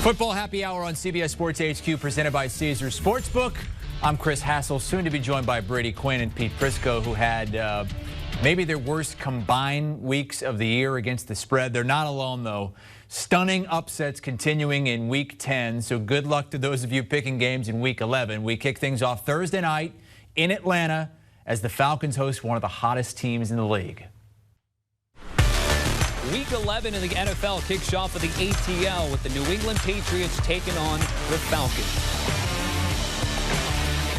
Football Happy Hour on CBS Sports HQ presented by Caesars Sportsbook. I'm Chris Hassel, soon to be joined by Brady Quinn and Pete Prisco, who had maybe their worst combined weeks of the year against the spread. They're not alone, though. Stunning upsets continuing in Week 10, so good luck to those of you picking games in Week 11. We kick things off Thursday night in Atlanta as the Falcons host one of the hottest teams in the league. Week 11 in the NFL kicks off with the ATL with the New England Patriots taking on the Falcons.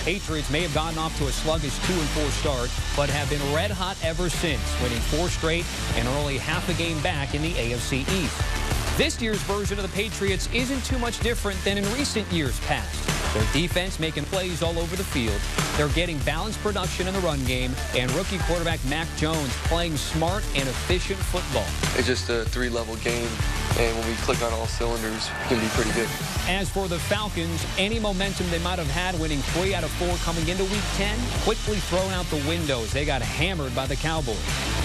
Patriots may have gotten off to a sluggish 2-4 start, but have been red hot ever since, winning 4 straight and are only half a game back in the AFC East. This year's version of the Patriots isn't too much different than in recent years past. Their defense making plays all over the field. They're getting balanced production in the run game, and rookie quarterback Mac Jones playing smart and efficient football. It's just a 3-level game, and when we click on all cylinders, it can be pretty good. As for the Falcons, any momentum they might have had winning 3 out of 4 coming into Week 10, quickly thrown out the windows. They got hammered by the Cowboys.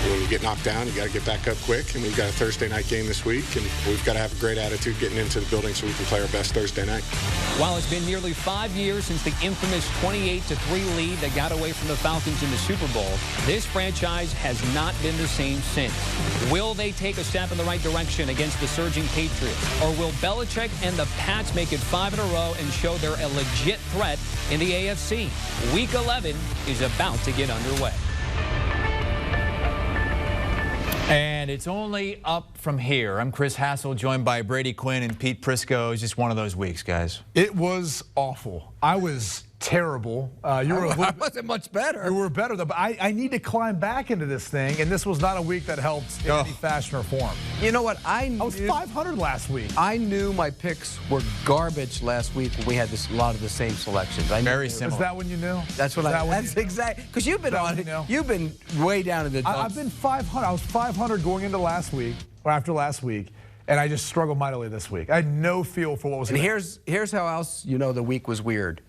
When you get knocked down, you got to get back up quick, and we've got a Thursday night game this week, and we've got to have a great attitude getting into the building so we can play our best Thursday night. While it's been nearly 5 years since the infamous 28-3 lead that got away from the Falcons in the Super Bowl, this franchise has not been the same since. Will they take a step in the right direction against the surging Patriots, or will Belichick and the Pats make it 5 in a row and show they're a legit threat in the AFC? Week 11 is about to get underway. And it's only up from here. I'm Chris Hassel, joined by Brady Quinn and Pete Prisco. It's just one of those weeks, guys. It was awful. I was terrible. I wasn't much better. You were better, though. But I need to climb back into this thing, and this was not a week that helped in any fashion or form. You know what? I was 500 last week. I knew my picks were garbage last week when we had a lot of the same selections. Very similar. Is that when you knew? That's what that's exactly. Because you've been on it. You've been way down in the dumps. I've been 500. I was 500 going into last week, or after last week, and I just struggled mightily this week. I had no feel for what was. And here's how else you know the week was weird.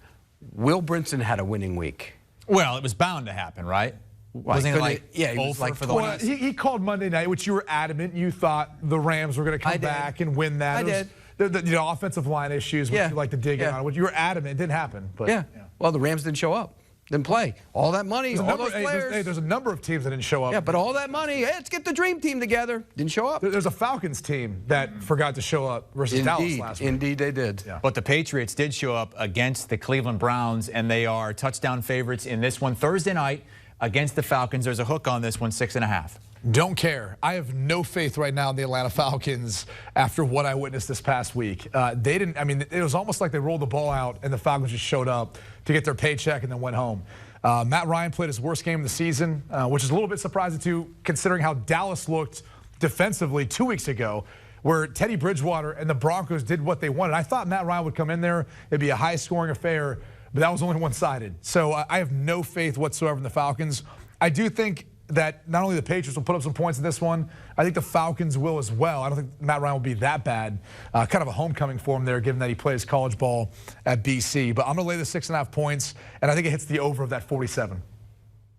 Will Brinson had a winning week. Well, it was bound to happen, right? Wasn't it like he was like for the well, he called Monday night, which you were adamant. You thought the Rams were going to come back and win that. I did. The offensive line issues, which you like to dig in on, which you were adamant. It didn't happen. But, yeah. Well, the Rams didn't show up. Didn't play. All that money, all those players. There's a number of teams that didn't show up. Yeah, but all that money, hey, let's get the dream team together. Didn't show up. There's a Falcons team that forgot to show up versus Dallas last week. Indeed, they did. Yeah. But the Patriots did show up against the Cleveland Browns, and they are touchdown favorites in this one Thursday night against the Falcons. There's a hook on this one, 6.5. Don't care. I have no faith right now in the Atlanta Falcons after what I witnessed this past week. They didn't. I mean, it was almost like they rolled the ball out and the Falcons just showed up to get their paycheck and then went home. Matt Ryan played his worst game of the season, which is a little bit surprising too, considering how Dallas looked defensively 2 weeks ago, where Teddy Bridgewater and the Broncos did what they wanted. I thought Matt Ryan would come in there, it'd be a high-scoring affair, but that was only one-sided. So I have no faith whatsoever in the Falcons. I do think that not only the Patriots will put up some points in this one, I think the Falcons will as well. I don't think Matt Ryan will be that bad. Kind of a homecoming for him there, given that he plays college ball at BC. But I'm going to lay the 6.5 points, and I think it hits the over of that 47.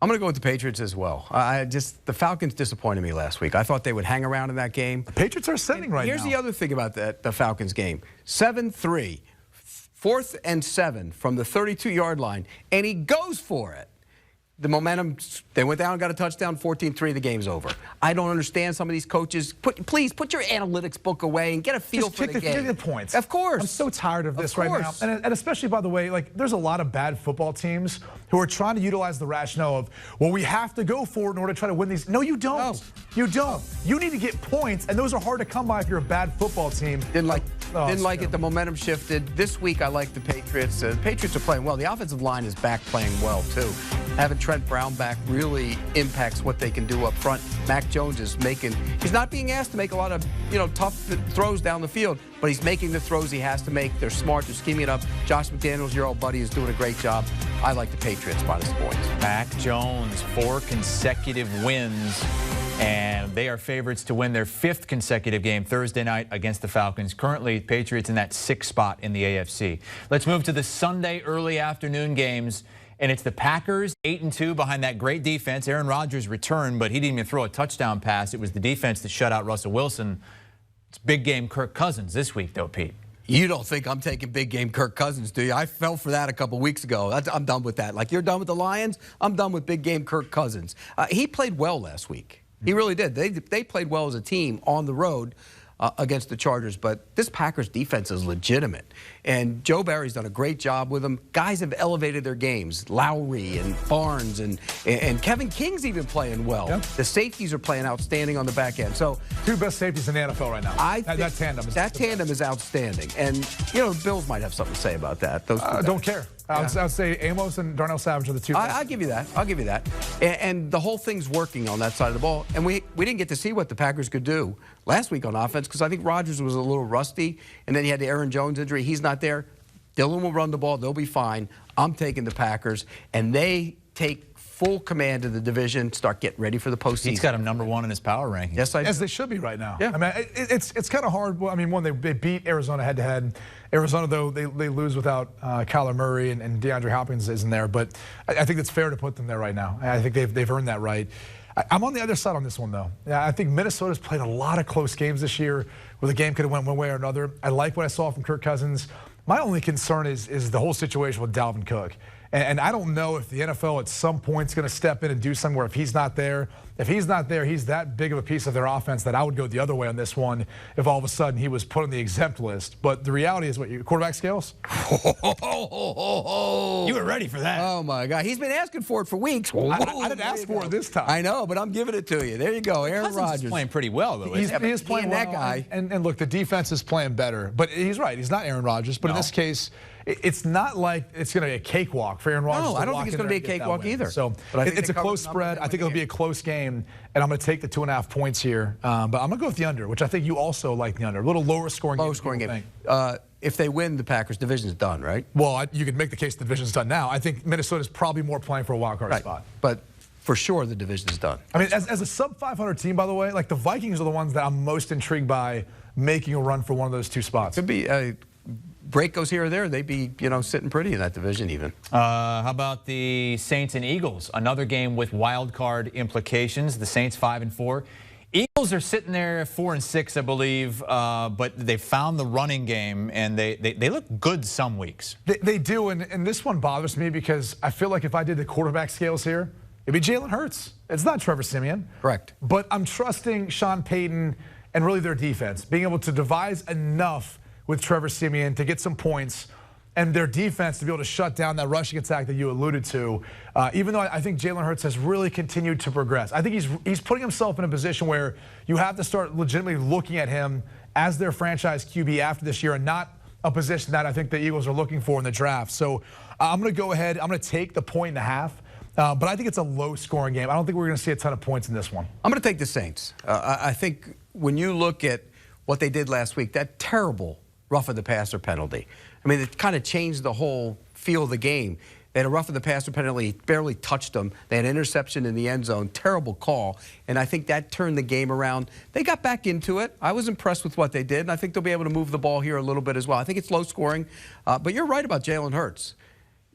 I'm going to go with the Patriots as well. The Falcons disappointed me last week. I thought they would hang around in that game. The Patriots are ascending right now. Here's the other thing about the Falcons game. 7-3, 4th and 7 from the 32-yard line, and he goes for it. The momentum, they went down and got a touchdown, 14-3, the game's over. I don't understand some of these coaches. Please put your analytics book away and get a feel for the game. Kick the points. Of course. I'm so tired of this right now. And especially, by the way, like there's a lot of bad football teams who are trying to utilize the rationale of, well, we have to go for it in order to try to win these. No, you don't. No. You don't. You need to get points, and those are hard to come by if you're a bad football team. Didn't like it. The momentum shifted. This week, I like the Patriots. The Patriots are playing well. The offensive line is back playing well, too. Having Trent Brown back really impacts what they can do up front. Mac Jones is he's not being asked to make a lot of, tough throws down the field, but he's making the throws he has to make. They're smart. They're scheming it up. Josh McDaniels, your old buddy, is doing a great job. I like the Patriots minus the points. Mac Jones, 4 consecutive wins, and they are favorites to win their 5th consecutive game Thursday night against the Falcons. Currently, Patriots in that 6th spot in the AFC. Let's move to the Sunday early afternoon games. And it's the Packers, 8-2 behind that great defense. Aaron Rodgers returned, but he didn't even throw a touchdown pass. It was the defense that shut out Russell Wilson. It's big game Kirk Cousins this week, though, Pete. You don't think I'm taking big game Kirk Cousins, do you? I fell for that a couple weeks ago. I'm done with that. Like you're done with the Lions, I'm done with big game Kirk Cousins. He played well last week. He really did. They played well as a team on the road against the Chargers, but this Packers defense is legitimate. And Joe Barry's done a great job with them. Guys have elevated their games. Lowry and Barnes and Kevin King's even playing well. Yep. The safeties are playing outstanding on the back end. So 2 best safeties in the NFL right now. That tandem is outstanding. And, you know, the Bills might have something to say about that. Don't care. I would say Amos and Darnell Savage are the 2 best. I'll give you that. I'll give you that. And the whole thing's working on that side of the ball. And we didn't get to see what the Packers could do last week on offense because I think Rodgers was a little rusty. And then he had the Aaron Jones injury. He's not there. Dylan will run the ball. They'll be fine. I'm taking the Packers. And they take full command of the division, start getting ready for the postseason. He's got him #1 in his power rankings. Yes, I do. As they should be right now. Yeah. I mean, it's kind of hard. I mean, one, they beat Arizona head-to-head. Arizona, though, they lose without Kyler Murray and DeAndre Hopkins isn't there. But I think it's fair to put them there right now. I think they've earned that right. I'm on the other side on this one, though. I think Minnesota's played a lot of close games this year where the game could have went one way or another. I like what I saw from Kirk Cousins. My only concern is the whole situation with Dalvin Cook. And I don't know if the NFL at some point is going to step in and do something where if he's not there, he's that big of a piece of their offense that I would go the other way on this one if all of a sudden he was put on the exempt list. But the reality is, what, your quarterback skills? You were ready for that. Oh, my God. He's been asking for it for weeks. I didn't ask for it this time. I know, but I'm giving it to you. There you go, Aaron Rodgers. He's playing pretty well, though. He is playing well. That guy. And look, the defense is playing better. But he's right. He's not Aaron Rodgers. But in this case, it's not like it's going to be a cakewalk for Aaron Rodgers. No, I don't think it's going to be a cakewalk either. So it's a close spread. I think it'll be a close game, and I'm going to take the 2.5 points here. But I'm going to go with the under, which I think you also like the under. A little lower scoring game. Lower scoring game. If they win, the Packers division's done, right? Well, you could make the case the division's done now. I think Minnesota's probably more playing for a wild card spot. But for sure, the division's done. I mean, as a sub-500 team, by the way, like the Vikings are the ones that I'm most intrigued by making a run for one of those 2 spots. Could be. Break goes here or there, they'd be, sitting pretty in that division even. How about the Saints and Eagles? Another game with wild card implications. The Saints 5-4. Eagles are sitting there 4-6, I believe, but they found the running game, and they look good some weeks. They do, and this one bothers me because I feel like if I did the quarterback scales here, it'd be Jalen Hurts. It's not Trevor Siemian. Correct. But I'm trusting Sean Payton and really their defense, being able to devise enough with Trevor Siemian to get some points, and their defense to be able to shut down that rushing attack that you alluded to. Even though I think Jalen Hurts has really continued to progress. I think he's putting himself in a position where you have to start legitimately looking at him as their franchise QB after this year, and not a position that I think the Eagles are looking for in the draft. So I'm going to go ahead. I'm going to take the 1.5. But I think it's a low-scoring game. I don't think we're going to see a ton of points in this one. I'm going to take the Saints. I think when you look at what they did last week, that terrible rough of the passer penalty. I mean, it kind of changed the whole feel of the game. They had a rough of the passer penalty, barely touched them. They had an interception in the end zone, terrible call, and I think that turned the game around. They got back into it. I was impressed with what they did, and I think they'll be able to move the ball here a little bit as well. I think it's low scoring, but you're right about Jalen Hurts.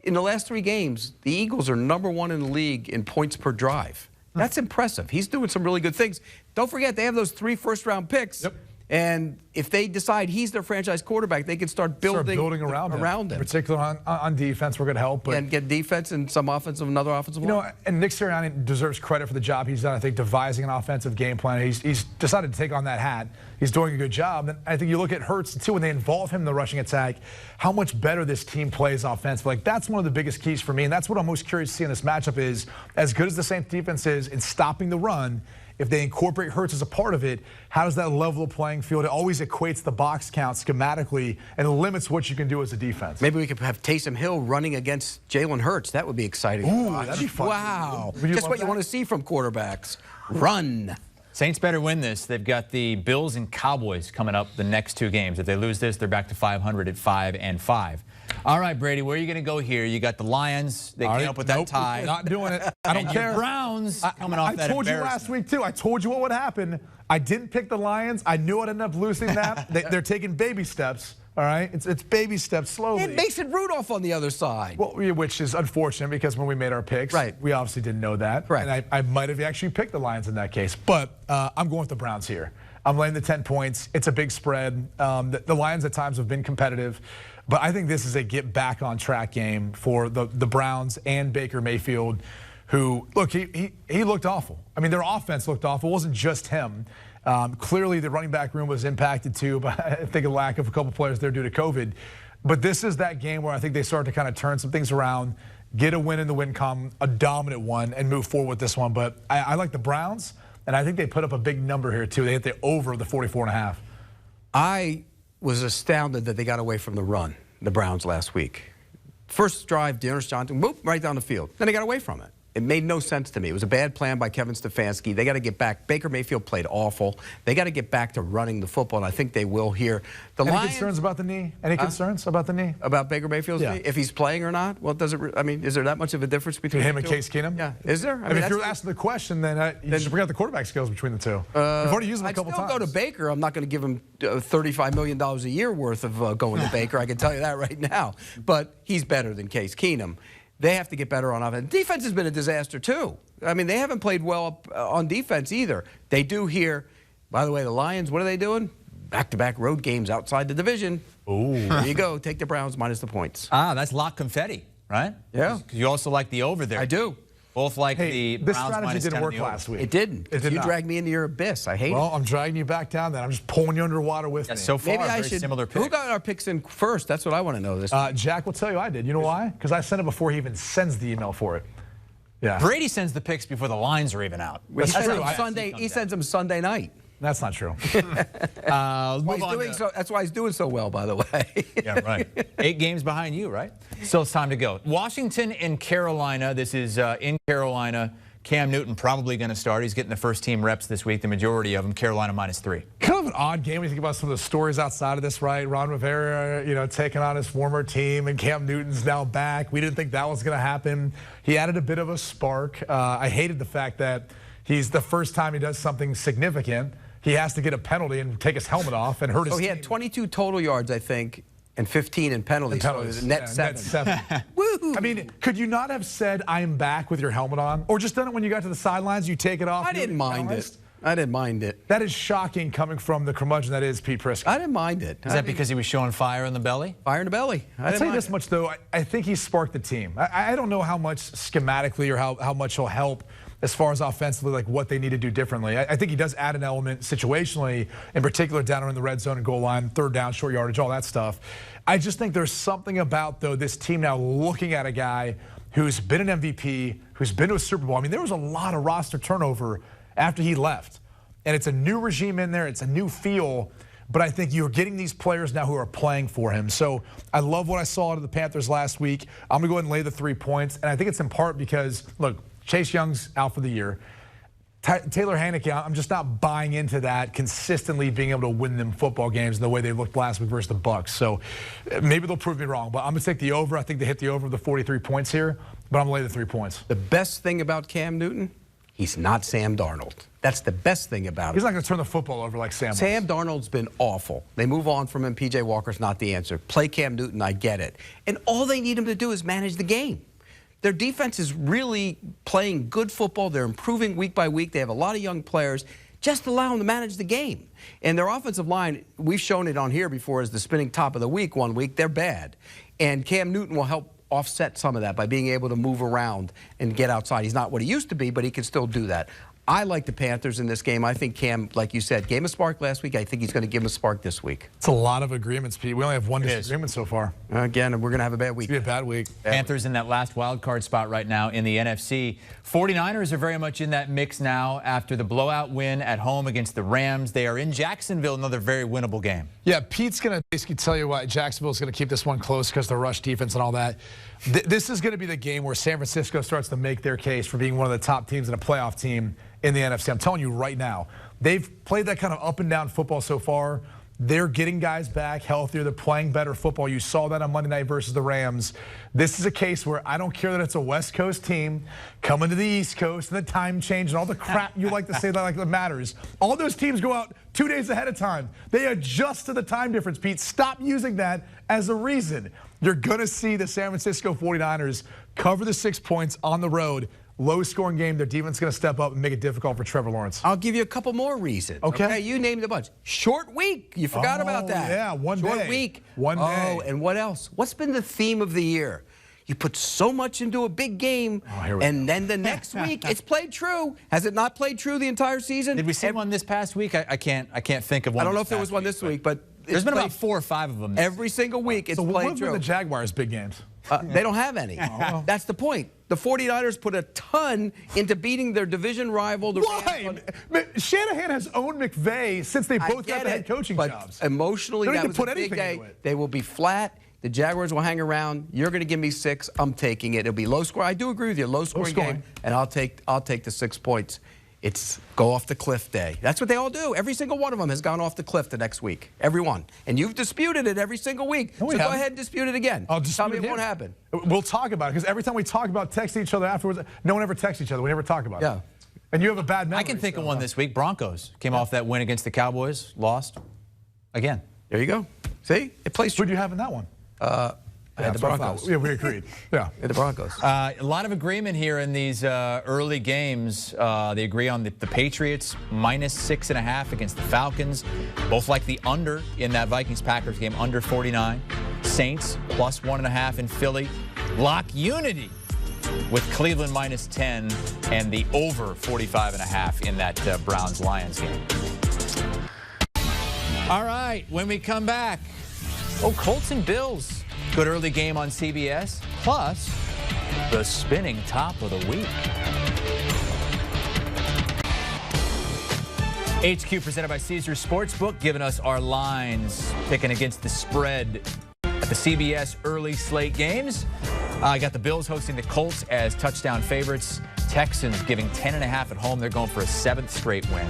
In the last 3 games, the Eagles are #1 in the league in points per drive. That's impressive. He's doing some really good things. Don't forget, they have those 3 first-round picks. Yep. And if they decide he's their franchise quarterback, they can start building around him. Particularly on defense, we're going to help. And get defense and some offensive, another offensive line. And Nick Sirianni deserves credit for the job he's done, I think, devising an offensive game plan. He's decided to take on that hat. He's doing a good job. And I think you look at Hurts, too, when they involve him in the rushing attack, how much better this team plays offensively. Like, that's one of the biggest keys for me, and that's what I'm most curious to see in this matchup is, as good as the Saints defense is in stopping the run, if they incorporate Hurts as a part of it, how does that level the playing field? It always equates the box count schematically and limits what you can do as a defense. Maybe we could have Taysom Hill running against Jalen Hurts. That would be exciting. Ooh, that'd be fun. Wow. Just what you want to see from quarterbacks. Run. Saints better win this. They've got the Bills and Cowboys coming up the next 2 games. If they lose this, they're back to 500 at 5-5. All right, Brady, where are you going to go here? You got the Lions. They came up with that tie. Not doing it. I don't care. Your Browns coming off that I told you last week, too. I told you what would happen. I didn't pick the Lions. I knew I'd end up losing that. They're taking baby steps. All right? It's baby steps slowly. And Mason Rudolph on the other side. Well, which is unfortunate because when we made our picks, we obviously didn't know that. Right. And I might have actually picked the Lions in that case. But I'm going with the Browns here. I'm laying the 10 points. It's a big spread. The Lions at times have been competitive, but I think this is a get back on track game for the Browns and Baker Mayfield, who, look, he looked awful. I mean, their offense looked awful. It wasn't just him. Clearly, the running back room was impacted too, but I think a lack of a couple players there due to COVID. But this is that game where I think they start to kind of turn some things around, get a win in the win column, a dominant one, and move forward with this one. But I like the Browns, and I think they put up a big number here too. They hit the over the 44.5. I was astounded that they got away from the run, the Browns, last week. First drive, Dearness Johnson, whoop, right down the field. Then they got away from it. It made no sense to me. It was a bad plan by Kevin Stefanski. They got to get back. Baker Mayfield played awful. They got to get back to running the football, and I think they will here. Any concerns about the knee? Any concerns about the knee? About Baker Mayfield's knee? If he's playing or not? Well, does it? I mean, is there that much of a difference between him the and two? Case Keenum? Yeah. Is there? I mean if you're asking the question, then you should bring out the quarterback skills between the two. We've already used them a couple times. I'd still go to Baker. I'm not going to give him $35 million a year worth of going to Baker. I can tell you that right now. But he's better than Case Keenum. They have to get better on offense. Defense has been a disaster, too. I mean, they haven't played well on defense either. They do here. By the way, the Lions, what are they doing? Back-to-back road games outside the division. Ooh. There you go. Take the Browns minus the points. That's lock confetti, right? Yeah. You also like the over there. I do. Both like the Browns this strategy minus didn't 10 work last week. It didn't. It did you not. dragged me into your abyss. I hate it. Well, I'm dragging you back down then. I'm just pulling you underwater with me. So far, Maybe I very should. similar picks. Who got our picks in first? That's what I want to know this time. Jack will tell you I did. You know why? Because I sent it before he even sends the email for it. Yeah. Brady sends the picks before the lines are even out. He sends true. them Sunday. He sends them Sunday night. That's not true. That's why he's doing so well, by the way. Yeah, right. 8 games behind you, right? Still it's time to go. Washington and Carolina. This is in Carolina. Cam Newton probably going to start. He's getting the first team reps this week, the majority of them. Carolina -3. Kind of an odd game when you think about some of the stories outside of this, right? Ron Rivera, taking on his former team, and Cam Newton's now back. We didn't think that was going to happen. He added a bit of a spark. I hated the fact that he's the first time he does something significant, he has to get a penalty and take his helmet off and hurt his So he had 22 total yards, I think, and 15 in penalties. So it was net 7. Net 7. Woo! I mean, could you not have said, I'm back with your helmet on? Or just done it when you got to the sidelines, you take it off? I didn't mind it. I didn't mind it. That is shocking coming from the curmudgeon that is Pete Prisco. I didn't mind it. Is that because he was showing fire in the belly? Fire in the belly. I'll tell you this much, though. I think he sparked the team. I don't know how much schematically or how much he'll help as far as offensively, like what they need to do differently. I think he does add an element situationally, in particular down in the red zone and goal line, third down, short yardage, all that stuff. I just think there's something about, though, this team now looking at a guy who's been an MVP, who's been to a Super Bowl. I mean, there was a lot of roster turnover after he left. And it's a new regime in there. It's a new feel. But I think you're getting these players now who are playing for him. So I love what I saw out of the Panthers last week. I'm going to go ahead and lay the 3 points. And I think it's in part because, look, Chase Young's out for the year. Taylor Heinicke, I'm just not buying into that consistently being able to win them football games the way they looked last week versus the Bucs. So maybe they'll prove me wrong, but I'm going to take the over. I think they hit the over of the 43 points here, but I'm going to lay the 3 points. The best thing about Cam Newton, he's not Sam Darnold. That's the best thing about him. He's not going to turn the football over like Sam was. Sam Darnold's been awful. They move on from him. P.J. Walker's not the answer. Play Cam Newton, I get it. And all they need him to do is manage the game. Their defense is really playing good football. They're improving week by week. They have a lot of young players. Just allow them to manage the game. And their offensive line, we've shown it on here before as the spinning top of the week one week. They're bad. And Cam Newton will help offset some of that by being able to move around and get outside. He's not what he used to be, but he can still do that. I like the Panthers in this game. I think Cam, like you said, gave him a spark last week. I think he's going to give him a spark this week. It's a lot of agreements, Pete. We only have one disagreement so far. Again, we're going to have a bad week. It's going to be a bad week. Panthers in that last wild card spot right now in the NFC. 49ers are very much in that mix now after the blowout win at home against the Rams. They are in Jacksonville, another very winnable game. Yeah, Pete's going to basically tell you why Jacksonville's going to keep this one close because of the rush defense and all that. This is going to be the game where San Francisco starts to make their case for being one of the top teams and a playoff team in the NFC. I'm telling you right now, they've played that kind of up and down football so far. They're getting guys back healthier. They're playing better football. You saw that on Monday night versus the Rams. This is a case where I don't care that it's a West Coast team coming to the East Coast and the time change and all the crap you like to say that matters. All those teams go out 2 days ahead of time. They adjust to the time difference, Pete. Stop using that as a reason. You're going to see the San Francisco 49ers cover the 6 points on the road. low-scoring game. Their defense is going to step up and make it difficult for Trevor Lawrence. I'll give you a couple more reasons. Okay. You named a bunch. Short week. You forgot about that. Yeah, one day. Short week. One day. Oh, and what else? What's been the theme of the year? You put so much into a big game, and then the next week it's played true. Has it not played true the entire season? Did we see one this past week? I can't think of one. I don't know if there was one this week, but there's been about 4 or 5 of them. Every single week it's played what true. were the Jaguars' big games? They don't have any. That's the point. The 49ers put a ton into beating their division rival. Why? Shanahan has owned McVay since they both got the head coaching jobs. Emotionally, they that don't was put a big anything day. into it. They will be flat. The Jaguars will hang around. You're going to give me 6. I'm taking it. It'll be low score. I do agree with you. Low scoring game, and I'll take the 6 points. It's go off the cliff day. That's what they all do. Every single one of them has gone off the cliff the next week. Every one. And you've disputed it every single week. So go ahead and dispute it again. Tell me it won't happen. We'll talk about it, because every time we talk about texting each other afterwards, no one ever texts each other. We never talk about it. And you have a bad memory. I can think of one this week. Broncos came off that win against the Cowboys, lost again. There you go. See? It plays. Who do you have in that one? The Broncos. Yeah, we agreed. Yeah. The Broncos. A lot of agreement here in these early games. They agree on the Patriots -6.5 against the Falcons. Both like the under in that Vikings-Packers game, under 49. Saints +1.5 in Philly. Lock unity with Cleveland -10 and the over 45.5 in that Browns-Lions game. All right, when we come back, Colts and Bills. Good early game on CBS, plus the spinning top of the week. HQ presented by Caesars Sportsbook, giving us our lines, picking against the spread at the CBS early slate games. I got the Bills hosting the Colts as touchdown favorites. Texans giving 10.5 at home. They're going for a 7th straight win.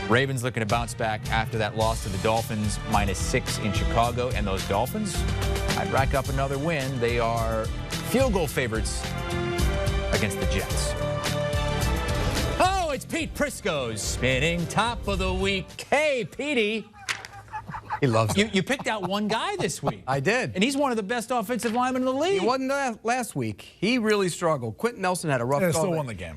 Ravens looking to bounce back after that loss to the Dolphins, -6 in Chicago. And those Dolphins, I'd rack up another win. They are field goal favorites against the Jets. Oh, it's Pete Prisco's spinning top of the week. Hey, Petey. He loves it. You picked out one guy this week. I did. And he's one of the best offensive linemen in the league. He wasn't last week. He really struggled. Quentin Nelson had a rough go. Still won the game.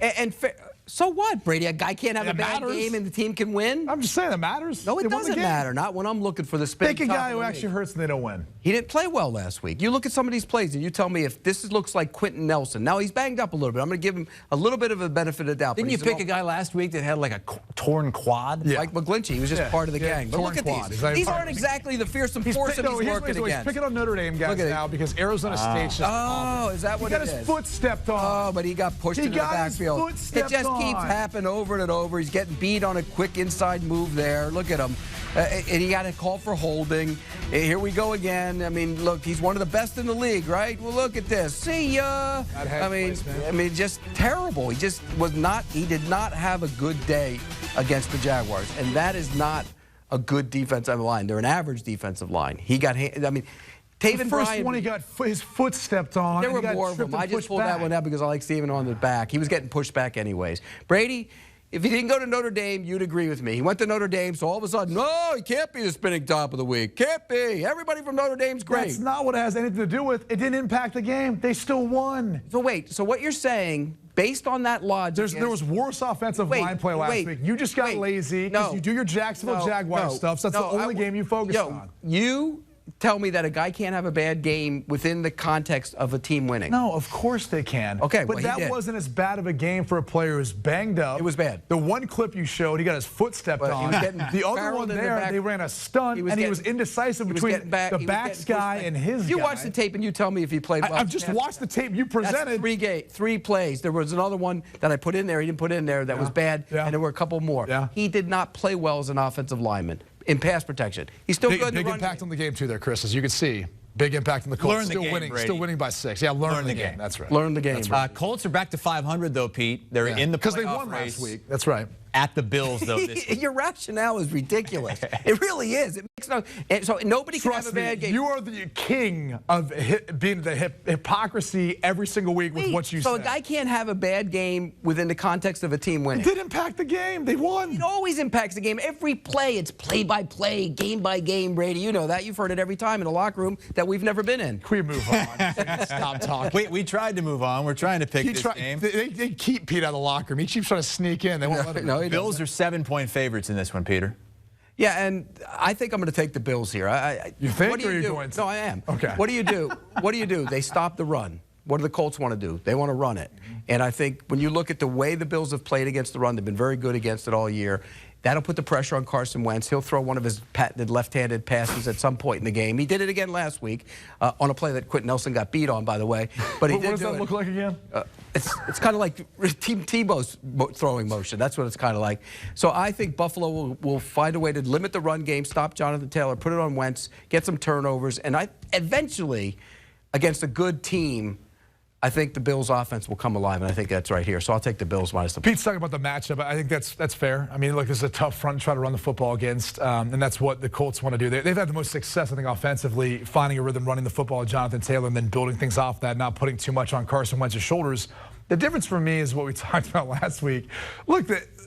So what, Brady? A guy can't have a bad game and the team can win? I'm just saying it matters. No, it doesn't matter. Not when I'm looking for the spin. Pick a guy who actually hurts and they don't win. He didn't play well last week. You look at some of these plays and you tell me if this looks like Quentin Nelson. Now, he's banged up a little bit. I'm going to give him a little bit of a benefit of the doubt. Didn't you pick a guy last week that had like a torn quad? Yeah. Like McGlinchey. He was just part of the gang. But look at these. These aren't exactly the fearsome foursome he's working against. He's picking on Notre Dame guys now because Arizona State's just awful. Is that what it is? He got his foot stepped on. Oh, but he got pushed into the backfield. It just keeps happening over and over. He's getting beat on a quick inside move there. Look at him. And he got a call for holding. Here we go again. I mean, look, he's one of the best in the league, right? Well, look at this. See ya. I mean, just terrible. He just was not. He did not have a good day against the Jaguars, and that is not a good defensive line. They're an average defensive line. He got. I mean. The first one, he got his foot stepped on. There were more of them. I just pulled that one out because I like Steven on the back. He was getting pushed back anyways. Brady, if he didn't go to Notre Dame, you'd agree with me. He went to Notre Dame, so all of a sudden, no, he can't be the spinning top of the week. Can't be. Everybody from Notre Dame's great. That's not what it has anything to do with. It didn't impact the game. They still won. So wait, so what you're saying, based on that logic, there was worse offensive line play last week. You just got lazy because you do your Jacksonville Jaguars stuff, so that's the only game you focused on. You tell me that a guy can't have a bad game within the context of a team winning. No, of course they can. Okay, but that wasn't as bad of a game for a player who's banged up. It was bad. The one clip you showed, he got his foot stepped on. The other one there, they ran a stunt, and he was indecisive between the backs guy and his guy. You watch the tape and you tell me if he played well. I've just watched the tape you presented. That's 3 plays. There was another one that I put in there. He didn't put in there that was bad, and there were a couple more. He did not play well as an offensive lineman in pass protection. He's still good in the run. Big impact on the game, too, there, Chris, as you can see. Big impact on the Colts. Still winning by 6. Yeah, learn the game. That's right. Learn the game. Colts are back to 500, though, Pete. They're in the playoff race. Because they won last week. That's right. at the Bills, though. This week. Your rationale is ridiculous. It really is. It makes no. And so nobody can have a bad game. You are the king of being the hypocrisy every single week with what you say. So a guy can't have a bad game within the context of a team winning. It did impact the game. They won. It always impacts the game. Every play, it's play-by-play, game-by-game, Brady. You know that. You've heard it every time in a locker room that we've never been in. Can we move on? Stop talking. We tried to move on. We're trying to pick this game. They keep Pete out of the locker room. He keeps trying to sneak in. They won't let him. No, Bills are 7-point favorites in this one, Peter. Yeah, and I think I'm going to take the Bills here. You think, what do or you are you do? going to? No, I am. Okay. What do you do? What do you do? They stop the run. What do the Colts want to do? They want to run it. And I think when you look at the way the Bills have played against the run, they've been very good against it all year. That'll put the pressure on Carson Wentz. He'll throw one of his patented left-handed passes at some point in the game. He did it again last week on a play that Quentin Nelson got beat on, by the way. But he What does that look like again? It's kind of like Team Tebow's throwing motion. That's what it's kind of like. So I think Buffalo will find a way to limit the run game, stop Jonathan Taylor, put it on Wentz, get some turnovers, and eventually, against a good team, I think the Bills' offense will come alive, and I think that's right here. So I'll take the Bills minus the point. Pete's talking about the matchup. I think that's fair. I mean, look, this is a tough front to try to run the football against, and that's what the Colts want to do. They've had the most success, I think, offensively, finding a rhythm, running the football with Jonathan Taylor, and then building things off that, not putting too much on Carson Wentz's shoulders. The difference for me is what we talked about last week. Look,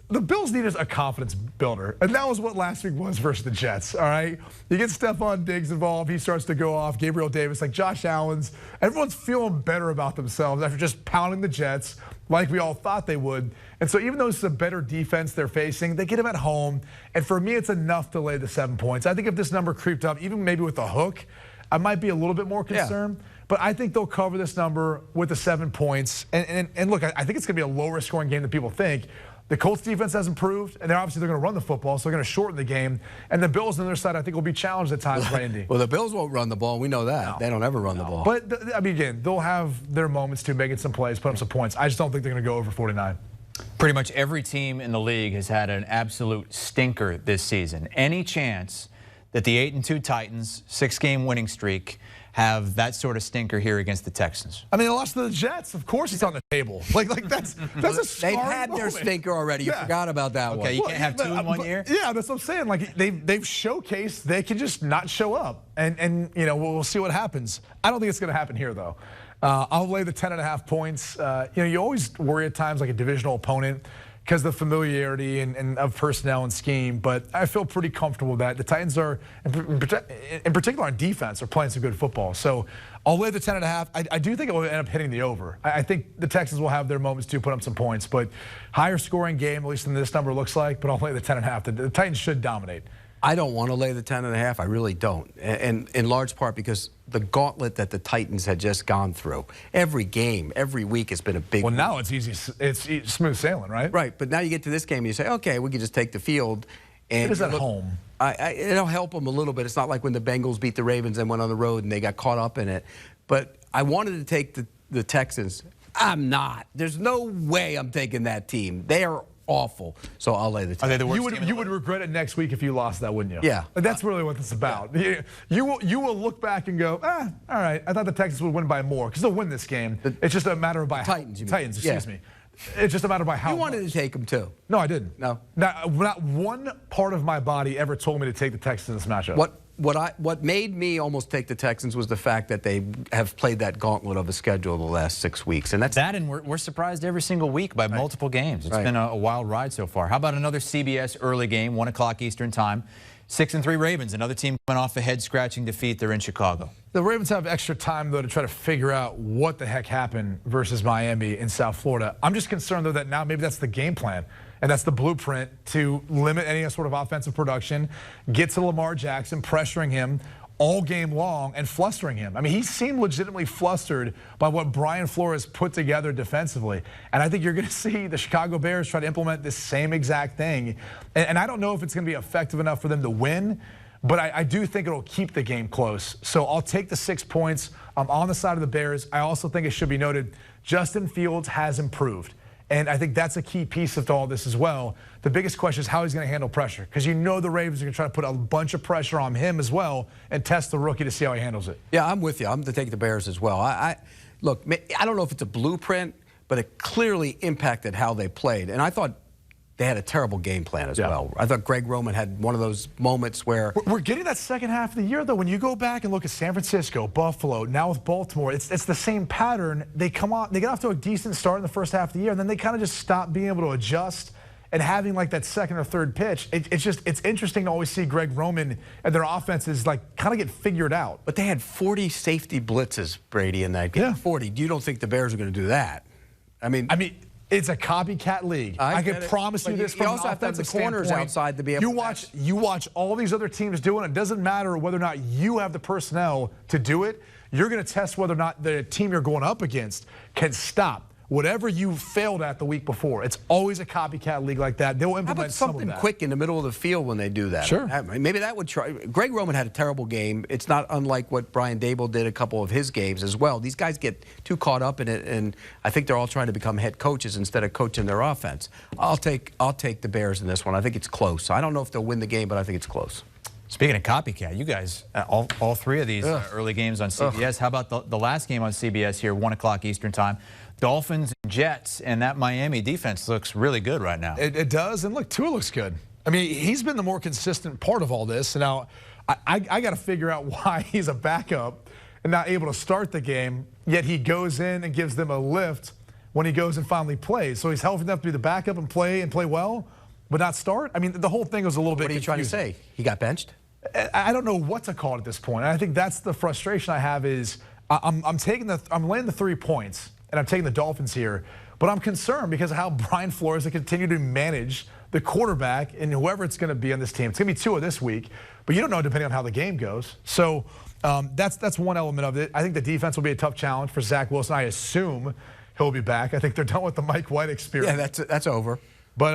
the Bills needed a confidence builder, and that was what last week was versus the Jets, all right? You get Stephon Diggs involved, he starts to go off, Gabriel Davis, like Josh Allen's. Everyone's feeling better about themselves after just pounding the Jets like we all thought they would. And so even though it's a better defense they're facing, they get them at home, and for me, it's enough to lay the 7 points. I think if this number creeped up, even maybe with a hook, I might be a little bit more concerned. Yeah. But I think they'll cover this number with the 7 points. And look, I think it's going to be a lower scoring game than people think. The Colts defense has improved, and they're going to run the football, so they're going to shorten the game. And the Bills on their side, I think, will be challenged at times by Indy. Well, the Bills won't run the ball. We know that. No. They don't ever run the ball. But, I mean, again, they'll have their moments to making some plays, put up some points. I just don't think they're going to go over 49. Pretty much every team in the league has had an absolute stinker this season. Any chance that the 8-2 Titans, 6-game winning streak, have that sort of stinker here against the Texans? I mean, they lost to the Jets. Of course it's on the table. Like that's a scarring They've had their stinker already. You forgot about that one. Okay, you can't have two in 1 year? Yeah, that's what I'm saying. Like, they've showcased they can just not show up. And you know, we'll see what happens. I don't think it's going to happen here, though. I'll lay the 10.5 points. You know, you always worry at times like a divisional opponent because of the familiarity and of personnel and scheme, but I feel pretty comfortable that the Titans are, in particular on defense, are playing some good football. So I'll lay the 10.5. I do think it will end up hitting the over. I think the Texans will have their moments to put up some points, but higher scoring game, at least than this number looks like, but I'll lay the 10.5. The Titans should dominate. I don't want to lay the 10.5. I really don't. And in large part because the gauntlet that the Titans had just gone through. Every game, every week has been a big. Well, now it's easy. It's smooth sailing, right? Right. But now you get to this game and you say, okay, we can just take the field. And it is at home. It'll help them a little bit. It's not like when the Bengals beat the Ravens and went on the road and they got caught up in it. But I wanted to take the Texans. I'm not. There's no way I'm taking that team. They are awful. So I'll lay the 10. Are they the worst You would regret it next week if you lost that, wouldn't you? Yeah. That's really what it's about. Yeah. You will look back and go, all right, I thought the Texans would win by more because they'll win this game. It's just a matter of by Titans, excuse me. It's just a matter of by how You wanted much. to take them too. No, I didn't. No. Not one part of my body ever told me to take the Texans in this matchup. What made me almost take the Texans was the fact that they have played that gauntlet of a schedule the last 6 weeks, and and we're surprised every single week by multiple games. It's been a wild ride so far. How about another CBS early game, 1 o'clock Eastern time? 6-3 Ravens, another team coming off a head-scratching defeat. They're in Chicago. The Ravens have extra time, though, to try to figure out what the heck happened versus Miami in South Florida. I'm just concerned, though, that now maybe that's the game plan. And that's the blueprint to limit any sort of offensive production, get to Lamar Jackson, pressuring him all game long and flustering him. I mean, he seemed legitimately flustered by what Brian Flores put together defensively. And I think you're going to see the Chicago Bears try to implement this same exact thing. And I don't know if it's going to be effective enough for them to win, but I do think it'll keep the game close. So I'll take the 6 points. I'm on the side of the Bears. I also think it should be noted, Justin Fields has improved. And I think that's a key piece of all this as well. The biggest question is how he's going to handle pressure, because you know the Ravens are going to try to put a bunch of pressure on him as well and test the rookie to see how he handles it. Yeah, I'm with you. I'm going to take the Bears as well. Look, I don't know if it's a blueprint, but it clearly impacted how they played. And I thought they had a terrible game plan as well. I thought Greg Roman had one of those moments where... We're getting that second half of the year, though. When you go back and look at San Francisco, Buffalo, now with Baltimore, it's the same pattern. They get off to a decent start in the first half of the year, and then they kind of just stop being able to adjust and having like that second or third pitch. It's interesting to always see Greg Roman and their offenses like kind of get figured out. But they had 40 safety blitzes, Brady, in that game. Yeah. 40. You don't think the Bears are going to do that? I mean, it's a copycat league. I can promise you this. You also have to have the corners outside to be able to. You watch all these other teams doing it. It doesn't matter whether or not you have the personnel to do it. You're going to test whether or not the team you're going up against can stop whatever you failed at the week before. It's always a copycat league like that. They'll implement some of that. How about something quick in the middle of the field when they do that? Sure. Maybe that would try. Greg Roman had a terrible game. It's not unlike what Brian Daboll did a couple of his games as well. These guys get too caught up in it, and I think they're all trying to become head coaches instead of coaching their offense. I'll take the Bears in this one. I think it's close. I don't know if they'll win the game, but I think it's close. Speaking of copycat, you guys, all three of these early games on CBS. How about the last game on CBS here, 1 o'clock Eastern time? Dolphins and Jets, and that Miami defense looks really good right now. It does, and look, Tua looks good. I mean, he's been the more consistent part of all this. Now, I got to figure out why he's a backup and not able to start the game, yet he goes in and gives them a lift when he goes and finally plays. So he's healthy enough to be the backup and play well, but not start? I mean, the whole thing was a little bit confusing. What are you trying to say? He got benched? I don't know what to call it at this point. And I think that's the frustration I have is I'm laying the 3 points, and I'm taking the Dolphins here, but I'm concerned because of how Brian Flores will continue to manage the quarterback and whoever it's going to be on this team. It's going to be Tua this week, but you don't know depending on how the game goes. So that's one element of it. I think the defense will be a tough challenge for Zach Wilson. I assume he'll be back. I think they're done with the Mike White experiment. Yeah, that's over. But,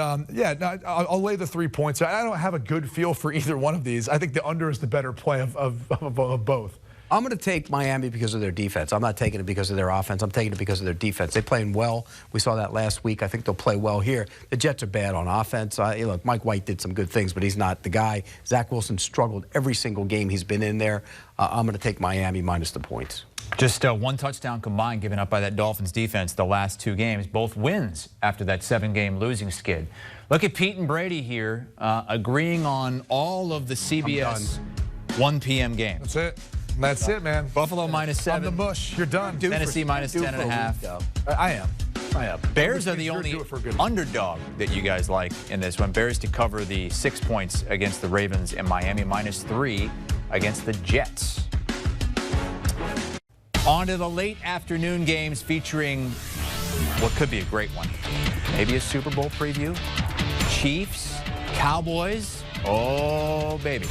I'll lay the 3 points. I don't have a good feel for either one of these. I think the under is the better play of both. I'm going to take Miami because of their defense. I'm not taking it because of their offense. I'm taking it because of their defense. They're playing well. We saw that last week. I think they'll play well here. The Jets are bad on offense. Look, Mike White did some good things, but he's not the guy. Zach Wilson struggled every single game he's been in there. I'm going to take Miami minus the points. Just one touchdown combined given up by that Dolphins defense the last 2 games. Both wins after that 7-game losing skid. Look at Pete and Brady here agreeing on all of the CBS 1 p.m. games. That's it. That's it, man. Buffalo -7. On the bush. You're done. Tennessee -10.5. I am. Bears are the only underdog that you guys like in this one. Bears to cover the 6 points against the Ravens, and Miami -3 against the Jets. On to the late afternoon games featuring what could be a great one. Maybe a Super Bowl preview. Chiefs, Cowboys. Oh, baby.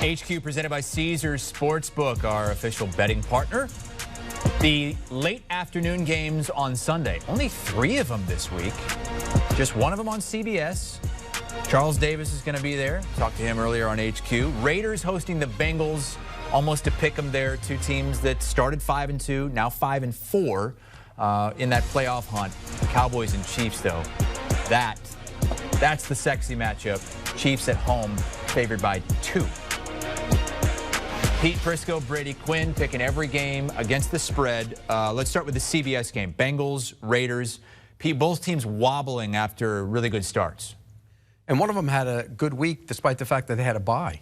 HQ presented by Caesars Sportsbook, our official betting partner. The late afternoon games on Sunday. Only 3 of them this week. Just one of them on CBS. Charles Davis is going to be there. Talked to him earlier on HQ. Raiders hosting the Bengals. Almost a pick 'em there. 2 teams that started 5-2, now 5-4 in that playoff hunt. Cowboys and Chiefs, though. That's the sexy matchup. Chiefs at home, favored by 2. Pete Prisco, Brady Quinn picking every game against the spread. Let's start with the CBS game. Bengals, Raiders. Pete, both teams wobbling after really good starts. And one of them had a good week despite the fact that they had a bye.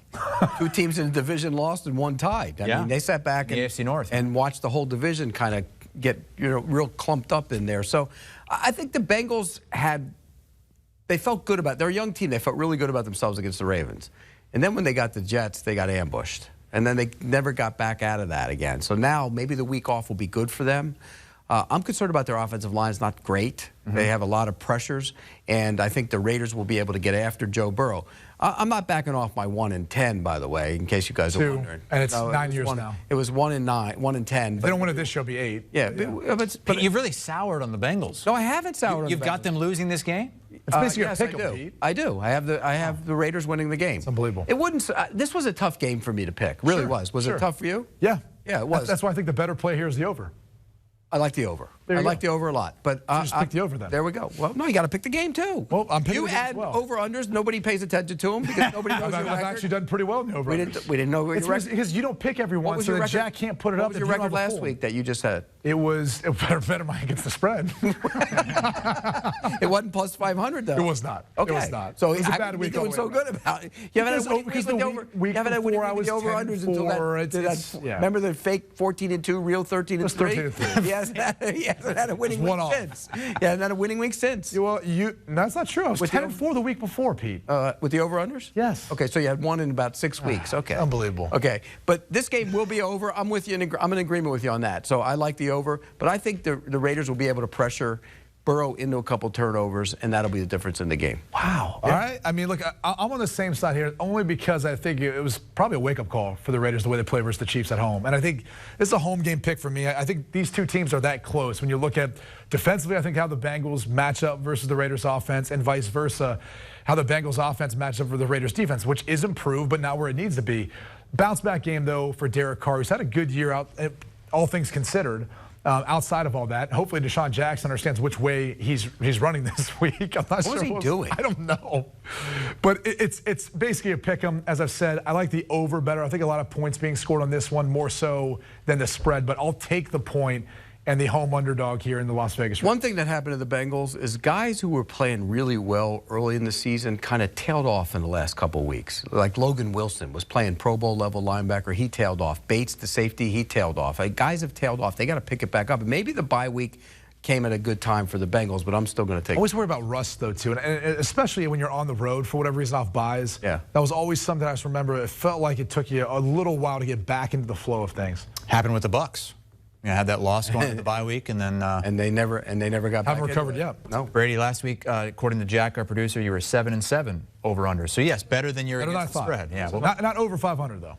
2 teams in the division lost and 1 tied. I mean, they sat back AFC North and watched the whole division kind of get real clumped up in there. So I think the Bengals they felt good about their young team. They felt really good about themselves against the Ravens. And then when they got the Jets, they got ambushed. And then they never got back out of that again. So now maybe the week off will be good for them. I'm concerned about their offensive line. It's not great. They have a lot of pressures, and I think the Raiders will be able to get after Joe Burrow. I'm not backing off my 1-10, by the way, in case you guys are wondering. And it's 9 years now. It was 1-9, 1-10. If they don't win it this show, it'll be 8. Yeah. But you've really soured on the Bengals. No, I haven't soured on the Bengals. You've got them losing this game? It's basically yes, a pick 'em, Pete. I do. I have the Raiders winning the game. It's unbelievable. It wouldn't. This was a tough game for me to pick. Really was. Was it tough for you? Yeah. Yeah, it was. That's why I think the better play here is the over. I like the over. There I you like go. the over a lot. But just pick the over then. There we go. Well, no, you got to pick the game too. Well, I'm picking you the game add as well. over-unders. Nobody pays attention to them because nobody knows your I've record. actually done pretty well in the over. We didn't know your record. Because you don't pick everyone, so that Jack can't put it up. What was your record last week that you just had? It was better mine against the spread. It wasn't plus 500 though. It was not. Okay. It was not. So it was a I bad would week. be doing so good about it. You haven't had a winning week with the over. You haven't had a winning week with the over-unders until that. Remember the fake 14-2, real 13-3? 13-3. He hasn't had a winning week since. He hasn't had a winning week since. Well, that's not true. I was 10-4 the week before, Pete. With the over-unders? Yes. Okay, so you had one in about 6 weeks. Okay. Unbelievable. Okay, but this game will be over. I'm with you. I'm in agreement with you on that. So I like the over, but I think the Raiders will be able to pressure Burrow into a couple turnovers, and that'll be the difference in the game. Wow. All right. I mean, look, I'm on the same side here only because I think it was probably a wake-up call for the Raiders the way they play versus the Chiefs at home. And I think this is a home game pick for me. I think these two teams are that close. When you look at defensively, I think how the Bengals match up versus the Raiders offense and vice versa, how the Bengals offense matches up for the Raiders defense, which is improved, but not where it needs to be. Bounce back game, though, for Derek Carr, who's had a good year out, all things considered. Outside of all that, hopefully Deshaun Jackson understands which way he's running this week. I'm not sure. What is he doing? I don't know. But it's basically a pick 'em. As I've said, I like the over better. I think a lot of points being scored on this one, more so than the spread. But I'll take the point and the home underdog here in the Las Vegas. One thing that happened to the Bengals is guys who were playing really well early in the season kind of tailed off in the last couple of weeks. Like Logan Wilson was playing Pro Bowl level linebacker. He tailed off. Bates, the safety, he tailed off. Guys have tailed off. They got to pick it back up. And maybe the bye week came at a good time for the Bengals, but I'm still going to take it. I always worry about rust, though, too, and especially when you're on the road for whatever reason off buys. Yeah. That was always something I just remember. It felt like it took you a little while to get back into the flow of things. Happened with the Bucs. You know, had that loss going into the bye week, and then and they never got back. Haven't recovered yet. No. Brady, last week, according to Jack, our producer, you were 7-7 over under. So yes, better than your against the spread. Yeah, well, not over 500 though.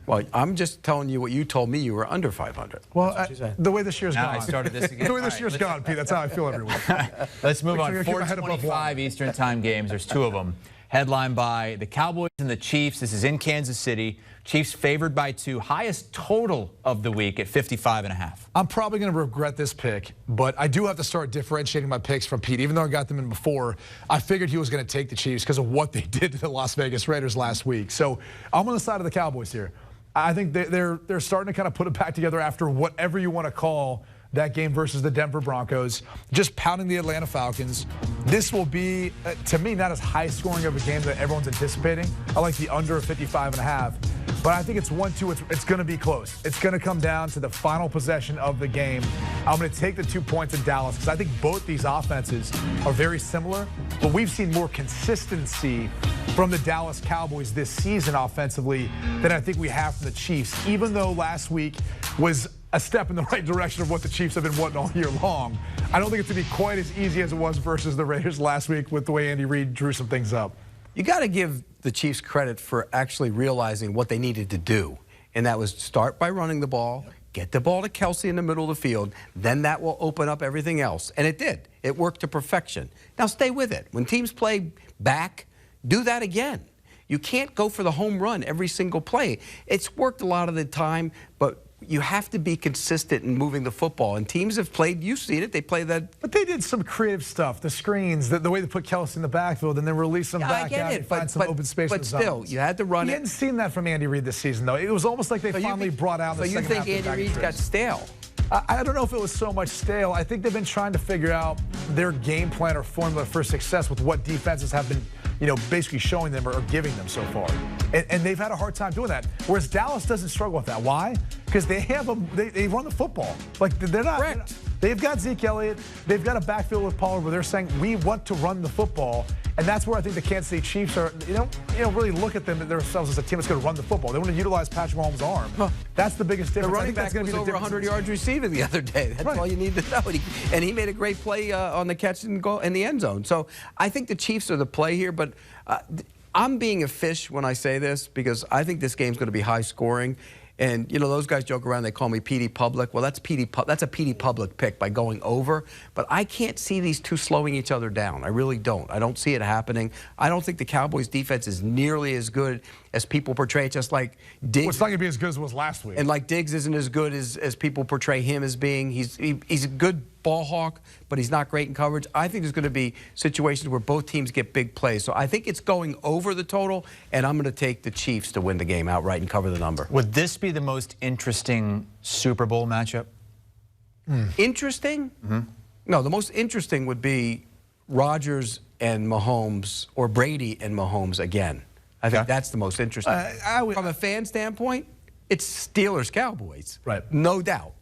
Well, I'm just telling you what you told me. You were under 500. Well, the way this year's now gone. I started this again. The way this year's gone, Pete. That's how I feel every week. Let's move on. Sure 4:25 Eastern Time games. There's two of them. Headlined by the Cowboys and the Chiefs. This is in Kansas City. Chiefs favored by 2. Highest total of the week at 55.5. I'm probably going to regret this pick, but I do have to start differentiating my picks from Pete. Even though I got them in before, I figured he was going to take the Chiefs because of what they did to the Las Vegas Raiders last week. So I'm on the side of the Cowboys here. I think they're starting to kind of put it back together after whatever you want to call that game versus the Denver Broncos, just pounding the Atlanta Falcons. This will be, to me, not as high scoring of a game that everyone's anticipating. I like the under 55.5. But I think it's 1-2. It's going to be close. It's going to come down to the final possession of the game. I'm going to take the 2 points in Dallas because I think both these offenses are very similar. But we've seen more consistency from the Dallas Cowboys this season offensively than I think we have from the Chiefs, even though last week was a step in the right direction of what the Chiefs have been wanting all year long. I don't think it's going to be quite as easy as it was versus the Raiders last week with the way Andy Reid drew some things up. You got to give the Chiefs credit for actually realizing what they needed to do, and that was start by running the ball, get the ball to Kelsey in the middle of the field, then that will open up everything else. And it did. It worked to perfection. Now stay with it. When teams play back, do that again. You can't go for the home run every single play. It's worked a lot of the time, but you have to be consistent in moving the football. And teams have played, you've seen it, they play that. But they did some creative stuff. The screens, the way they put Kelsey in the backfield and then release them back out and find some open space in the zone. But still, you had to run it. You hadn't seen that from Andy Reid this season, though. It was almost like they finally brought out the second half. So you think Andy Reid's got stale? I don't know if it was so much stale. I think they've been trying to figure out their game plan or formula for success with what defenses have been, basically showing them or giving them so far. And they've had a hard time doing that. Whereas Dallas doesn't struggle with that. Why? Because they run the football. Like they're not. Correct. They've got Zeke Elliott. They've got a backfield with Pollard where they're saying we want to run the football. And that's where I think the Kansas City Chiefs are. You don't really look at themselves as a team that's going to run the football. They want to utilize Patrick Mahomes' arm. Huh. That's the biggest difference. The running back was over 100 yards receiving the other day. That's all you need to know. And he made a great play on the catch and goal in the end zone. So I think the Chiefs are the play here. But I'm being a fish when I say this because I think this game's going to be high scoring. And, you know, those guys joke around. They call me PD Public. Well, that's a PD Public pick by going over. But I can't see these two slowing each other down. I really don't. I don't see it happening. I don't think the Cowboys' defense is nearly as good as people portray it, just like Diggs. Well, it's not going to be as good as it was last week. And like Diggs isn't as good as people portray him as being. He's a good ball hawk, but he's not great in coverage. I think there's going to be situations where both teams get big plays. So I think it's going over the total, and I'm going to take the Chiefs to win the game outright and cover the number. Would this be the most interesting Super Bowl matchup? Interesting? No, the most interesting would be Rodgers and Mahomes, or Brady and Mahomes again. I think that's the most interesting. From a fan standpoint, it's Steelers-Cowboys. Right. No doubt.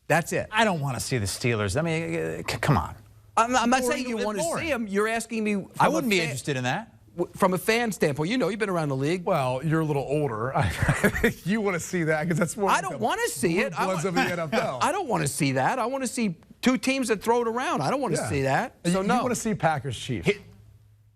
That's it. I don't want to see the Steelers. I mean, come on. I'm not saying you want to see them. You're asking me. I wouldn't be interested in that. From a fan standpoint, you know, you've been around the league. Well, you're a little older. You want to see that because that's more. I don't want to see it. Bloods of the NFL. I don't want to see that. I want to see two teams that throw it around. I don't want to see that. So you want to see Packers Chiefs.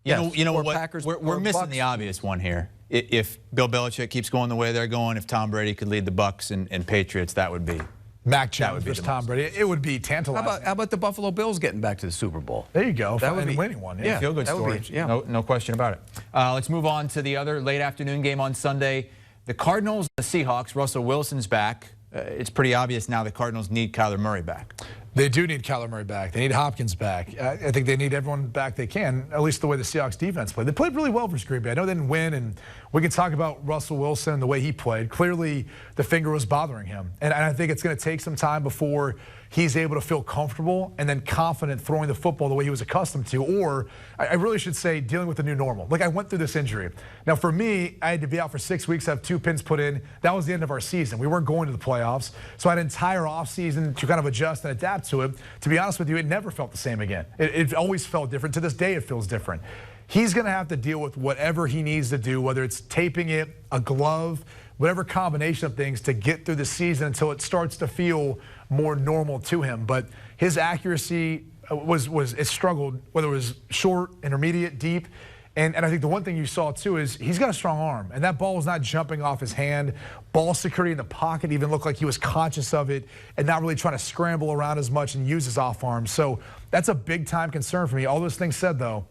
You know what? Packers, we're missing Bucks. the obvious one here. If Bill Belichick keeps going the way they're going, if Tom Brady could lead the Bucks and Patriots, that would be. Mac Jones versus Tom Brady. It would be tantalizing. How about the Buffalo Bills getting back to the Super Bowl? There you go. That would be winning one. Yeah, feel good that story. would be, yeah. No question about it. Let's move on to the other late afternoon game on Sunday. The Cardinals and the Seahawks. Russell Wilson's back. It's pretty obvious now the Cardinals need Kyler Murray back. They do need Kyler Murray back. They need Hopkins back. I think they need everyone back they can, at least the way the Seahawks defense played. They played really well versus Green Bay. I know they didn't win, and we can talk about Russell Wilson and the way he played. Clearly, the finger was bothering him. And I think it's going to take some time before he's able to feel comfortable and then confident throwing the football the way he was accustomed to, or I really should say dealing with the new normal. Like, I went through this injury. Now, for me, I had to be out for 6 weeks, have 2 pins put in. That was the end of our season. We weren't going to the playoffs, so I had an entire offseason to kind of adjust and adapt to it. To be honest with you, it never felt the same again. It always felt different. To this day, it feels different. He's going to have to deal with whatever he needs to do, whether it's taping it, a glove, whatever combination of things to get through the season until it starts to feel more normal to him. But his accuracy it struggled, whether it was short, intermediate, deep. And I think the one thing you saw, too, is he's got a strong arm. And that ball was not jumping off his hand. Ball security in the pocket even looked like he was conscious of it and not really trying to scramble around as much and use his off arm. So that's a big-time concern for me. All those things said, though,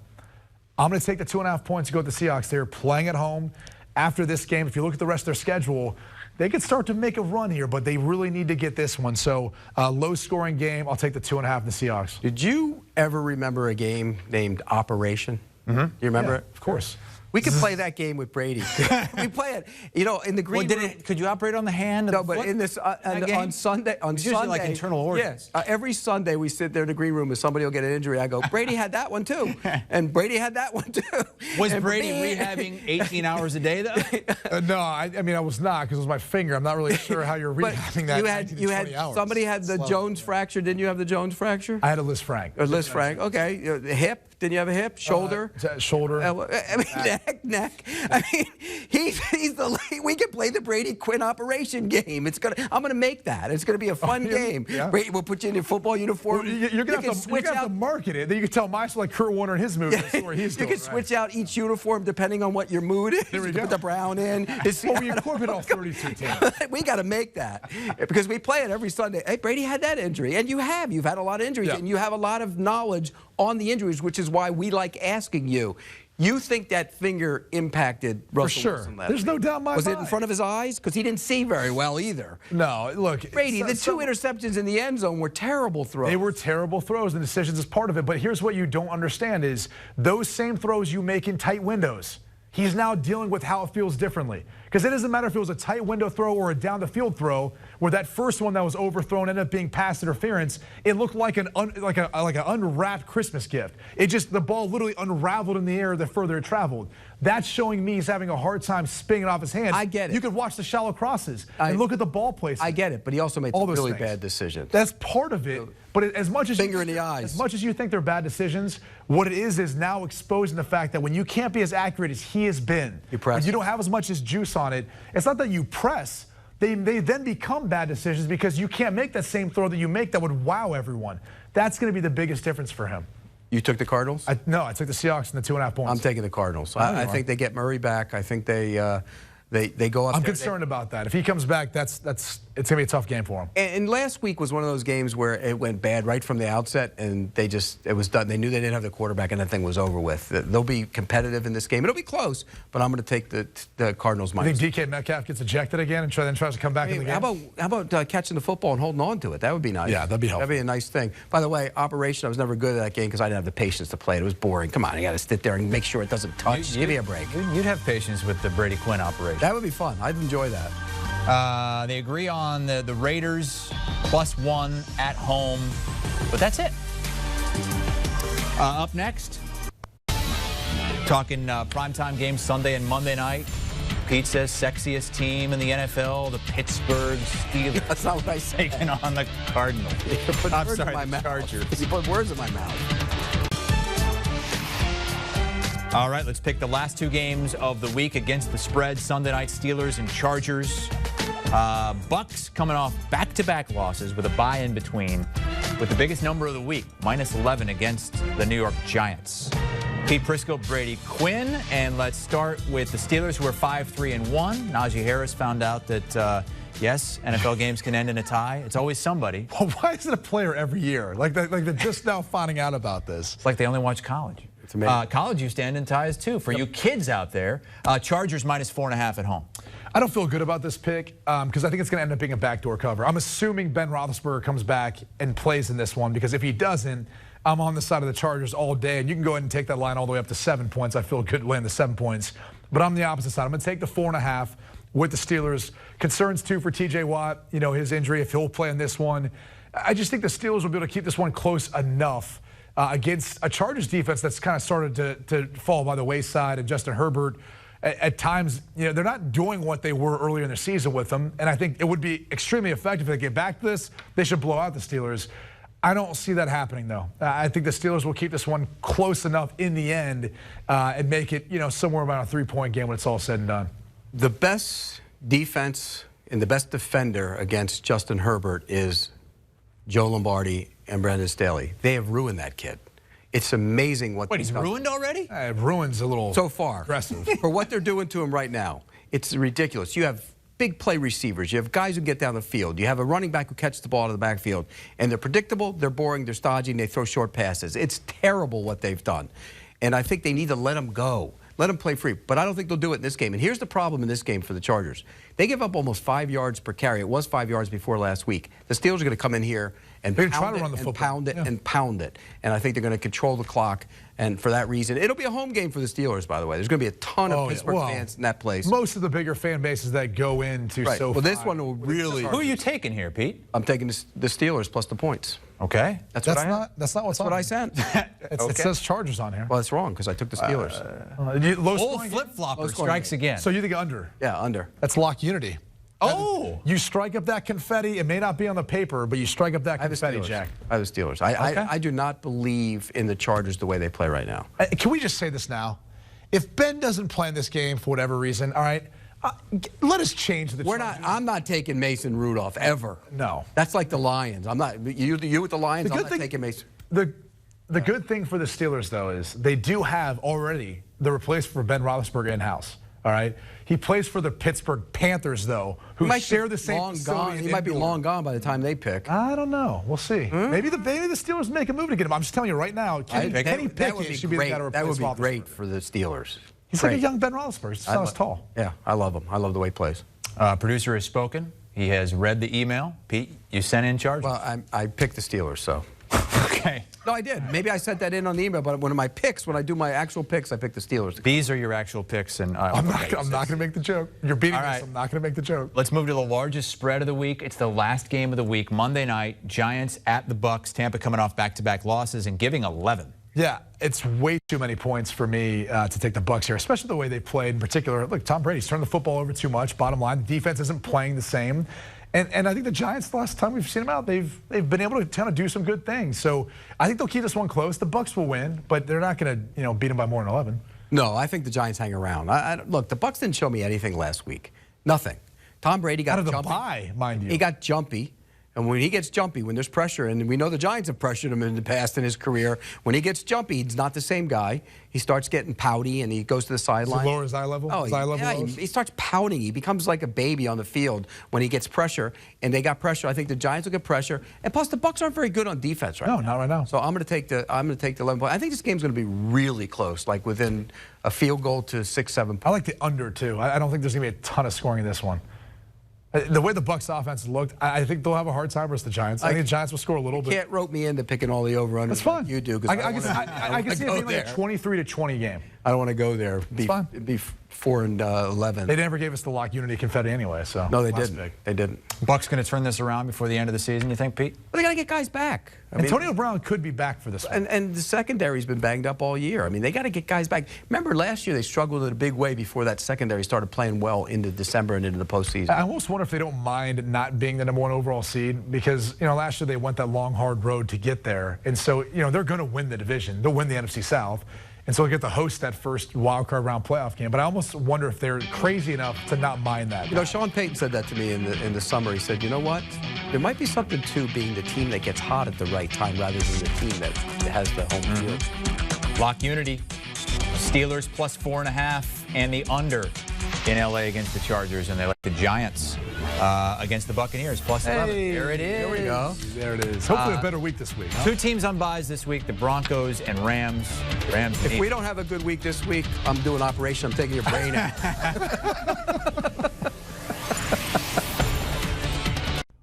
I'm going to take the 2.5 points to go with the Seahawks. They're playing at home. After this game, if you look at the rest of their schedule, they could start to make a run here, but they really need to get this one. So low-scoring game. I'll take the 2.5 in the Seahawks. Did you ever remember a game named Operation? You remember it? Of course. We could play that game with Brady. We play it, you know, in the green room. Could you operate on the hand? No, but in this on Sunday, it's usually like internal organs. Yes, every Sunday we sit there in the green room and somebody will get an injury. I go, Brady had that one too, and Brady had that one too. Was Brady rehabbing 18 hours a day though? No, I mean I was not because it was my finger. I'm not really sure how you're rehabbing that. You had somebody had the Jones fracture. Didn't you have the Jones fracture? I had a Liz Frank. Liz Frank. Okay, the hip. Didn't you have a hip? Shoulder? Shoulder. I mean, neck. I mean, he's the. We can play the Brady Quinn operation game. I'm gonna make that. It's gonna be a fun game. Yeah. Brady, we'll put you in your football uniform. Well, you're gonna have to market it. Then you can tell my like Kurt Warner and his movie. You can switch out each uniform depending on what your mood is. There we you go. Put the brown in. Well, we incorporate all 32 teams. We got to make that because we play it every Sunday. Hey, Brady had that injury, and you've had a lot of injuries, and you have a lot of knowledge on the injuries, which is why we like asking you. You think that finger impacted Russell Wilson last There's week? no doubt in my mind. Was it in front of his eyes? Because he didn't see very well either. No, look. Brady, the two interceptions in the end zone were terrible throws. They were terrible throws, and decisions is part of it. But here's what you don't understand is those same throws you make in tight windows. He's now dealing with how it feels differently. Because it doesn't matter if it was a tight window throw or a down the field throw, where that first one that was overthrown ended up being pass interference. It looked like an unwrapped Christmas gift. The ball literally unraveled in the air the further it traveled. That's showing me he's having a hard time spinning it off his hand. I get it. You could watch the shallow crosses and look at the ball placement. I get it, but he also made all some those really things. bad decisions. That's part of it. But as much as finger in the eyes, as much as you think they're bad decisions, what it is now exposing the fact that when you can't be as accurate as he has been, when you don't have as much as juice on it, it's not that you press. They then become bad decisions because you can't make that same throw that you make that would wow everyone. That's going to be the biggest difference for him. You took the Cardinals? No, I took the Seahawks and the 2.5 points. I'm taking the Cardinals. I think they get Murray back. I think they They go up. I'm concerned about that. If he comes back, it's going to be a tough game for him. And last week was one of those games where it went bad right from the outset, and it was done. They knew they didn't have the quarterback, and that thing was over with. They'll be competitive in this game. It'll be close, but I'm going to take the Cardinals minus. You think DK Metcalf gets ejected again and tries to come back in the game? How about catching the football and holding on to it? That would be nice. Yeah, that'd be helpful. That'd be a nice thing. By the way, operation, I was never good at that game because I didn't have the patience to play it. It was boring. Come on, you got to sit there and make sure it doesn't touch. Give me a break. You'd have patience with the Brady Quinn operation. That would be fun. I'd enjoy that. They agree on the Raiders +1 at home, but that's it. Up next, talking primetime games Sunday and Monday night. Pete says sexiest team in the NFL, the Pittsburgh Steelers. That's not what I said. Taking on the Cardinals. I'm sorry, the Chargers. You put words in my mouth. All right, let's pick the last two games of the week against the spread. Sunday night, Steelers and Chargers. Bucks coming off back-to-back losses with a bye in between, with the biggest number of the week, -11 against the New York Giants. Pete Prisco, Brady Quinn, and let's start with the Steelers, who are 5-3-1. Najee Harris found out that, yes, NFL games can end in a tie. It's always somebody. Well, why is it a player every year? Like they're just now finding out about this. It's like they only watch college. It's amazing. College used to end in ties, too. For you kids out there, Chargers -4.5 at home. I don't feel good about this pick because I think it's going to end up being a backdoor cover. I'm assuming Ben Roethlisberger comes back and plays in this one, because if he doesn't, I'm on the side of the Chargers all day, and you can go ahead and take that line all the way up to 7 points. I feel good laying the 7 points, but I'm the opposite side. I'm going to take the 4.5 with the Steelers. Concerns, too, for T.J. Watt, his injury, if he'll play in this one. I just think the Steelers will be able to keep this one close enough against a Chargers defense that's kind of started to fall by the wayside, and Justin Herbert, at times, they're not doing what they were earlier in the season with them, and I think it would be extremely effective if they get back to this. They should blow out the Steelers. I don't see that happening, though. I think the Steelers will keep this one close enough in the end and make it, somewhere about a 3-point game when it's all said and done. The best defense and the best defender against Justin Herbert is Joe Lombardi and Brandon Staley. They have ruined that kid. It's amazing what. Wait, he's ruined already? Ruin's a little so far aggressive. For what they're doing to him right now. It's ridiculous. You have big play receivers. You have guys who get down the field. You have a running back who catches the ball out of the backfield. And they're predictable, they're boring, they're stodgy, and they throw short passes. It's terrible what they've done. And I think they need to let them go. Let them play free. But I don't think they'll do it in this game. And here's the problem in this game for the Chargers. They give up almost 5 yards per carry. It was 5 yards before last week. The Steelers are going to come in here and pound it and pound it. And I think they're going to control the clock. And for that reason, it'll be a home game for the Steelers, by the way. There's going to be a ton of Pittsburgh fans in that place. Most of the bigger fan bases that go into SoFi. Well, this one will really. Who are you taking here, Pete? I'm taking the Steelers plus the points. Okay. That's what I sent. It says Chargers on here. Well, it's wrong because I took the Steelers. Old flip-flopper strikes again. So you think under? Yeah, under. That's lock unity. Oh! You strike up that confetti. It may not be on the paper, but you strike up that confetti, Jack. I have the Steelers. I do not believe in the Chargers the way they play right now. Can we just say this now? If Ben doesn't play in this game for whatever reason, all right, let us change the Chargers. I'm not taking Mason Rudolph ever. No. That's like the Lions. I'm not. You with the Lions. I'm not taking Mason. The good thing for the Steelers, though, is they do have already the replacement for Ben Roethlisberger in-house. All right, he plays for the Pittsburgh Panthers, though, who share the same facility. He might be long gone by the time they pick. I don't know. We'll see. Maybe the Steelers make a move to get him. I'm just telling you right now. Kenny Pickett should be the guy to replace That would be Roethlisberger. great for the Steelers. He's like a young Ben Roethlisberger. He's not as tall. Yeah, I love him. I love the way he plays. Producer has spoken. He has read the email. Pete, you sent in Chargers? Well, I picked the Steelers, so. Okay. No, I did. Maybe I sent that in on the email, but when I do my actual picks, I pick the Steelers. These are your actual picks, and I'm not going to make the joke. You're beating us. I'm not going to make the joke. Let's move to the largest spread of the week. It's the last game of the week, Monday night. Giants at the Bucks. Tampa coming off back-to-back losses and giving 11. Yeah, it's way too many points for me to take the Bucks here, especially the way they played. In particular, look, Tom Brady's turned the football over too much. Bottom line, the defense isn't playing the same. And I think the Giants, the last time we've seen them out, they've been able to kind of do some good things. So I think they'll keep this one close. The Bucks will win, but they're not going to beat them by more than 11. No, I think the Giants hang around. Look, the Bucks didn't show me anything last week. Nothing. Tom Brady got out of jumpy. the bye, mind you. He got jumpy. And when he gets jumpy, when there's pressure, and we know the Giants have pressured him in the past in his career, when he gets jumpy, he's not the same guy. He starts getting pouty, and he goes to the sideline. Lower his eye level? Oh, his eye level yeah, he starts pouting. He becomes like a baby on the field when he gets pressure, and they got pressure. I think the Giants will get pressure, and plus the Bucs aren't very good on defense right now. No, not right now. So I'm going to take the 11 points. I think this game's going to be really close, like within a field goal to 6-7 points. I like the under too. I don't think there's going to be a ton of scoring in this one. The way the Bucs offense looked, I think they'll have a hard time versus the Giants. I think the Giants will score a little bit. You can't rope me into picking all the over-unders. That's fine. Like you do. I can see it being like a 23-20 game. I don't want to go there. It's fine. It'd be 4-11. They never gave us the lock unity confetti anyway, so. No, they didn't. They didn't. Bucs going to turn this around before the end of the season, you think, Pete? But they got to get guys back. Antonio Brown could be back for this one. And the secondary's been banged up all year. I mean, they got to get guys back. Remember last year they struggled in a big way before that secondary started playing well into December and into the postseason. I almost wonder if they don't mind not being the #1 overall seed because, last year they went that long, hard road to get there. And so, they're going to win the division. They'll win the NFC South. And so they get to host that first wild card round playoff game. But I almost wonder if they're crazy enough to not mind that. Sean Payton said that to me in the summer. He said, you know what? There might be something to being the team that gets hot at the right time rather than the team that has the home field. Lock unity. Steelers plus 4.5 and the under in LA against the Chargers. And they like the Giants against the Buccaneers plus 11. There it is. There we go. There it is. Hopefully a better week this week. Huh? 2 teams on buys this week, the Broncos and Rams. If we don't have a good week this week, I'm doing an operation. I'm taking your brain out.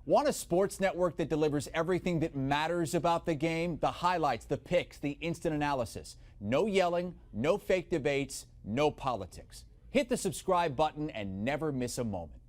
Want a sports network that delivers everything that matters about the game? The highlights, the picks, the instant analysis. No yelling, no fake debates, no politics. Hit the subscribe button and never miss a moment.